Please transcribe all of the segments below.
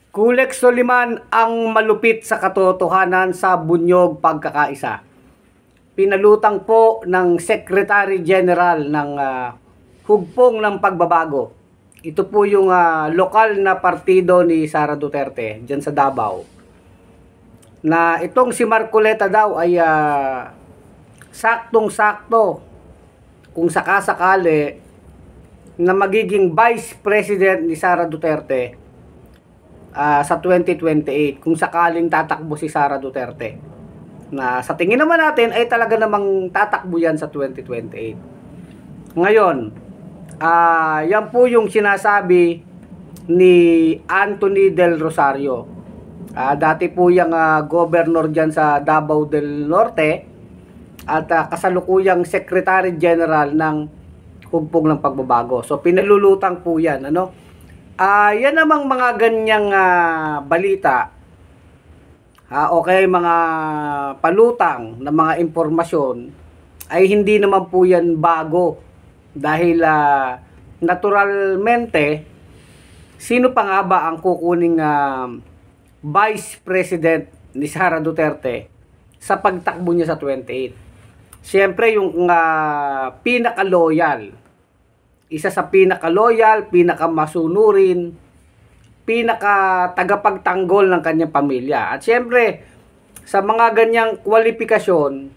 Kulex Soliman ang malupit sa katotohanan sa bunyog pagkakaisa. Pinalutang po ng Secretary General ng Hugpong ng Pagbabago. Ito po yung lokal na partido ni Sara Duterte dyan sa Davao. Na itong si Marcoleta daw ay saktong-sakto kung sakasakali na magiging Vice President ni Sara Duterte sa 2028 kung sakaling tatakbo si Sara Duterte. Na sa tingin naman natin ay talaga namang tatakbo yan sa 2028. Ngayon, yan po yung sinasabi ni Anthony Del Rosario. Dati po yung governor dyan sa Davao del Norte at kasalukuyang Secretary General ng Hugpong ng Pagbabago. So pinalulutang po yan, ano? Yan namang mga ganyang balita, okay, mga palutang na mga impormasyon ay hindi naman po yan bago dahil naturalmente sino pa nga ba ang kukuning Vice President ni Sara Duterte sa pagtakbo niya sa 28? Siyempre yung pinaka-loyal, isa sa pinaka-loyal, pinaka-masunurin, pinaka-tagapagtanggol ng kanyang pamilya. At siyempre, sa mga ganyang kwalifikasyon,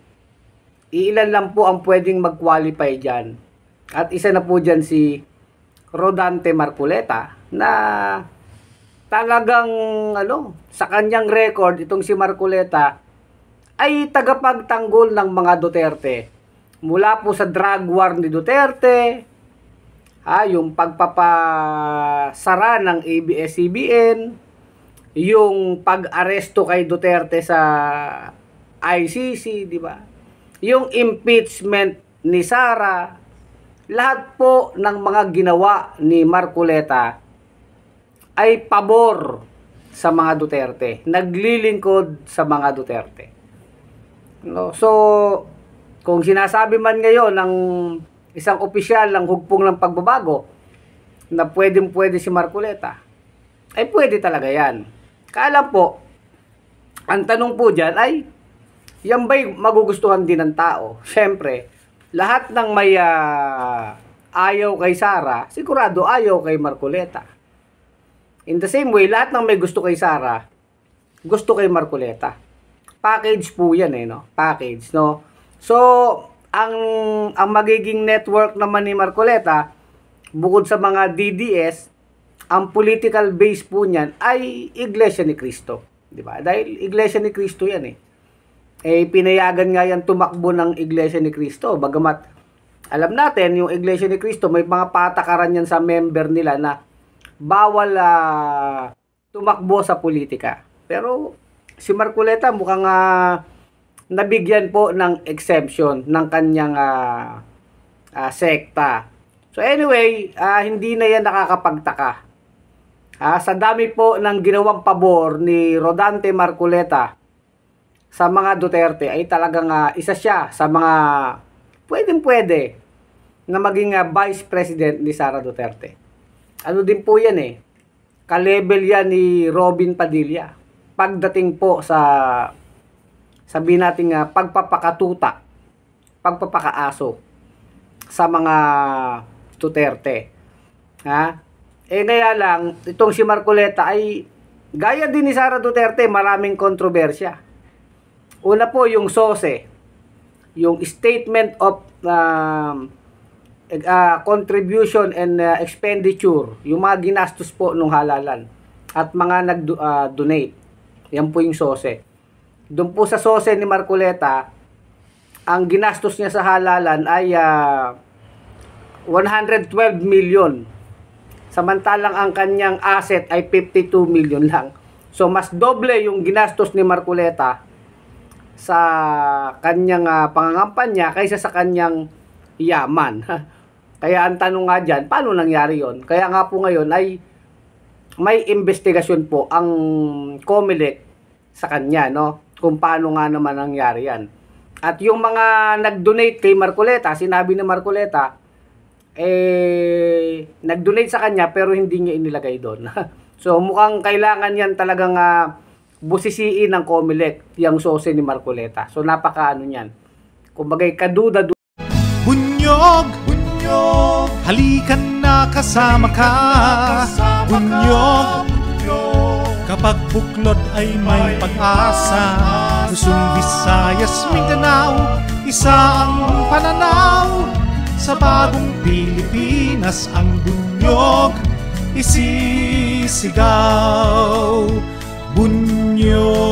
iilan lang po ang pwedeng mag-qualify dyan. At isa na po dyan si Rodante Marcoleta na talagang sa kanyang record, itong si Marcoleta ay tagapagtanggol ng mga Duterte. Mula po sa drug war ni Duterte, yung pagpapasara ng ABS-CBN, yung pag-aresto kay Duterte sa ICC, di ba? Yung impeachment ni Sara, lahat po ng mga ginawa ni Marcoleta ay pabor sa mga Duterte, naglilingkod sa mga Duterte. No? So, kung sinasabi man ngayon ng isang opisyal ng Hugpong ng Pagbabago na pwede si Marcoleta, ay pwede talaga yan. Kaalam po, ang tanong po dyan ay, yan ba'y magugustuhan din ng tao? Siyempre, lahat ng may ayaw kay Sara, sigurado ayaw kay Marcoleta. In the same way, lahat ng may gusto kay Sara, gusto kay Marcoleta. Package po yan no? Package, no? So, ang magiging network naman ni Marcoleta, bukod sa mga DDS, ang political base po niyan ay Iglesia ni Cristo. Diba? Dahil Iglesia ni Cristo yan pinayagan nga yan tumakbo ng Iglesia ni Cristo. Bagamat, alam natin, yung Iglesia ni Cristo, may mga patakaran yan sa member nila na bawal tumakbo sa politika. Pero, si Marcoleta mukhang nabigyan po ng exemption ng kanyang sekta. So anyway, hindi na yan nakakapagtaka. Sa dami po ng ginawang pabor ni Rodante Marcoleta sa mga Duterte ay talagang isa siya sa mga pwede na maging Vice President ni Sara Duterte. Ano din po yan ka-level yan ni Robin Padilla pagdating po sa sabihin natin pagpapakatuta, pagpapakaaso sa mga Duterte. Kaya lang, itong si Marcoleta ay gaya din ni Sara Duterte, maraming kontrobersya. Una po yung SOSE, yung Statement of Contribution and Expenditure, yung mga ginastos po nung halalan at mga nag-donate. Yan po yung SOSE. Doon po sa SOSE ni Marcoleta, ang ginastos niya sa halalan ay 112 million. Samantalang ang kanyang asset ay 52 million lang. So mas doble yung ginastos ni Marcoleta sa kanyang pangangampanya kaysa sa kanyang yaman. Kaya ang tanong nga dyan, paano nangyari yon? Kaya nga po ngayon ay may investigasyon po ang COMELEC sa kanya, no? Kung paano nga naman nangyari yan. At yung mga nag-donate kay Marcoleta, sinabi ni Marcoleta, nag-donate sa kanya pero hindi niya inilagay doon. So mukhang kailangan yan talagang busisiin ng COMELEC, yung sose ni Marcoleta. So napaka niyan. Kumbagay kaduda. Bunyog, bunyog, halikan na kasama ka. Bunyog, kapag buklod ay may pag-asa. Luzon, Visayas, Mindanao, isa ang pananaw. Sa bagong Pilipinas ang bunyog isisigaw. Bunyog.